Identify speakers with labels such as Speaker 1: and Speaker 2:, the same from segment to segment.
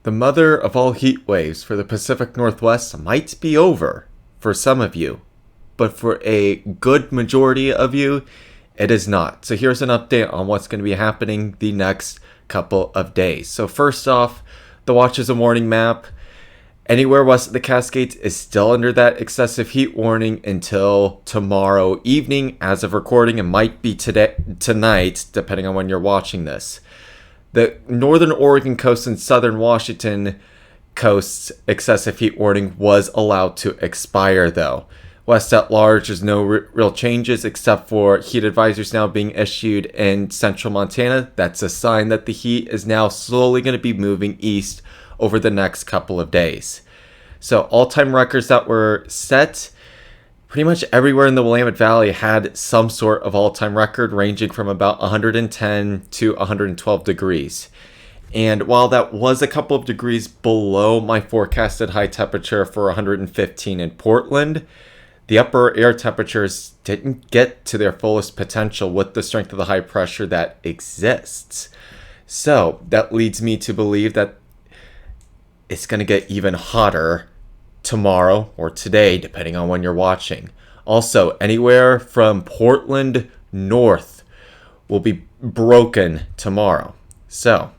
Speaker 1: The mother of all heat waves for the Pacific Northwest might be over for some of you, but for a good majority of you, it is not. So here's an update on what's going to be happening the next couple of days. So first off, the watch is a warning map. Anywhere west of the Cascades is still under that excessive heat warning until tomorrow evening. As of recording, it might be tonight, depending on when you're watching this. The northern Oregon coast and southern Washington coast's excessive heat warning was allowed to expire, though. West at large, there's no real changes except for heat advisories now being issued in central Montana. That's a sign that the heat is now slowly going to be moving east over the next couple of days. So all-time records that were set, pretty much everywhere in the Willamette Valley had some sort of all-time record ranging from about 110 to 112 degrees. And while that was a couple of degrees below my forecasted high temperature for 115 in Portland, the upper air temperatures didn't get to their fullest potential with the strength of the high pressure that exists. So that leads me to believe that it's going to get even hotter tomorrow or today, depending on when you're watching. Also, anywhere from Portland north will be broken tomorrow. So,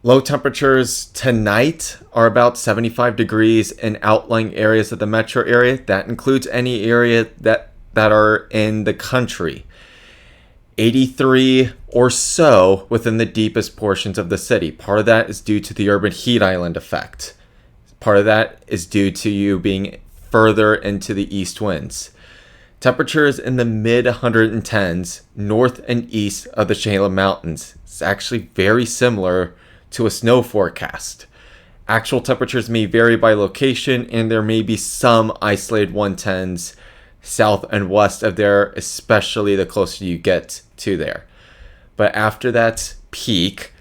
Speaker 1: low temperatures tonight are about 75 degrees in outlying areas of the metro area. That includes any area that are in the country. 83 or so within the deepest portions of the city. Part of that is due to the urban heat island effect. Part of that is due to you being further into the east winds. Temperatures in the mid 110s north and east of the Salem Mountains. It's actually very similar to a snow forecast. Actual temperatures may vary by location, and there may be some isolated 110s south and west of there, especially the closer you get to there. But after that peak,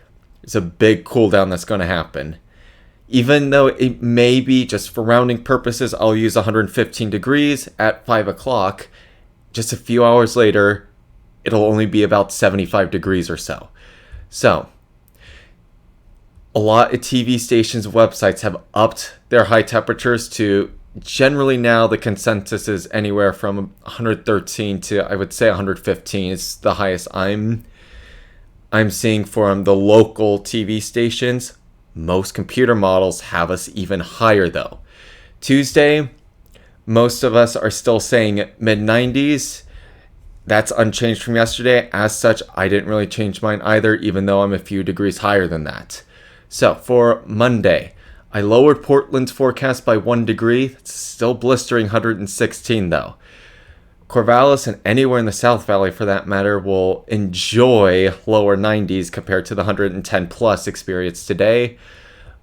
Speaker 1: there's a big cool down that's going to happen. Even though it may be, just for rounding purposes, I'll use 115 degrees at 5 o'clock. Just a few hours later, it'll only be about 75 degrees or so. So, a lot of TV stations' websites have upped their high temperatures to, generally now the consensus is anywhere from 113 to, I would say, 115 is the highest I'm seeing from the local TV stations. Most computer models have us even higher, though. Tuesday, most of us are still saying mid-90s. That's unchanged from yesterday. As such, I didn't really change mine either, even though I'm a few degrees higher than that. So, for Monday, I lowered Portland's forecast by 1 degree. It's still blistering 116, though. Corvallis and anywhere in the South Valley, for that matter, will enjoy lower 90s compared to the 110 plus experienced today.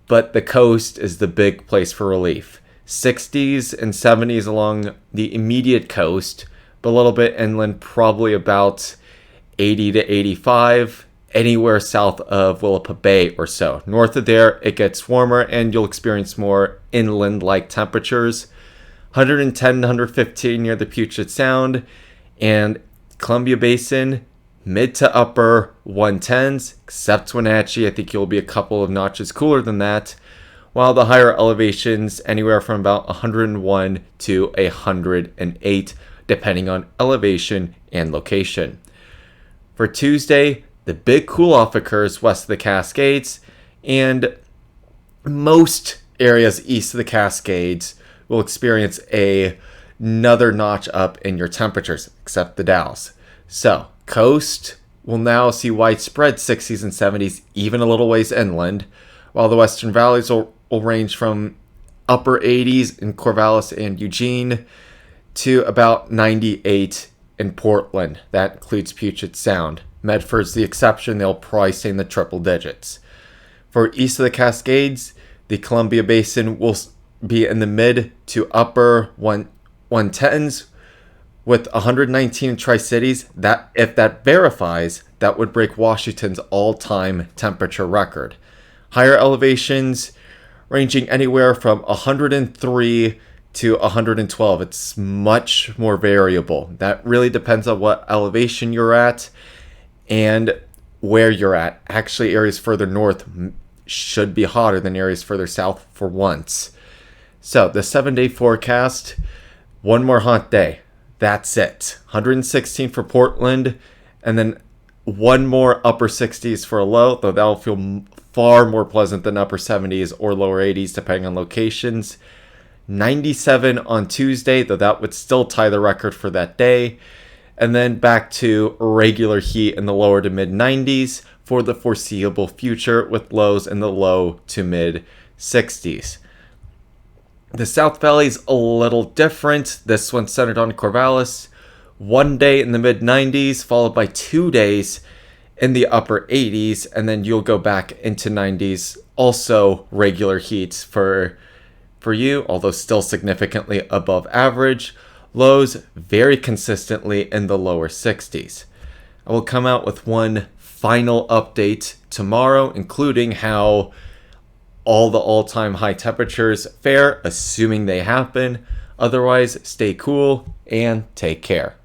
Speaker 1: But the coast is the big place for relief. 60s and 70s along the immediate coast, but a little bit inland, probably about 80 to 85, anywhere south of Willapa Bay or so. North of there, it gets warmer and you'll experience more inland-like temperatures. 110 to 115 near the Puget Sound, and Columbia Basin, mid to upper 110s, except Wenatchee. I think you'll be a couple of notches cooler than that, while the higher elevations anywhere from about 101 to 108, depending on elevation and location. For Tuesday, the big cool-off occurs west of the Cascades, and most areas east of the Cascades will experience another notch up in your temperatures, except the Dalles. So, coast will now see widespread 60s and 70s, even a little ways inland, while the western valleys will range from upper 80s in Corvallis and Eugene to about 98 in Portland. That includes Puget Sound. Medford's the exception. They'll probably stay in the triple digits. For east of the Cascades, the Columbia Basin will be in the mid to upper 110s with 119 in Tri-Cities. That, if that verifies, that would break Washington's all-time temperature record. Higher elevations ranging anywhere from 103 to 112. It's much more variable. That really depends on what elevation you're at and where you're at. Actually, areas further north should be hotter than areas further south for once. So the 7-day forecast, one more hot day. That's it. 116 for Portland, and then one more upper 60s for a low, though that'll feel far more pleasant than upper 70s or lower 80s depending on locations. 97 on Tuesday, though that would still tie the record for that day. And then back to regular heat in the lower to mid 90s for the foreseeable future, with lows in the low to mid 60s. The South Valley's a little different. This one's centered on Corvallis. One day in the mid 90s, followed by 2 days in the upper 80s, and then you'll go back into 90s. Also regular heats for you, although still significantly above average. Lows very consistently in the lower 60s. I will come out with one final update tomorrow, including how all the all-time high temperatures fare, assuming they happen. Otherwise, stay cool and take care.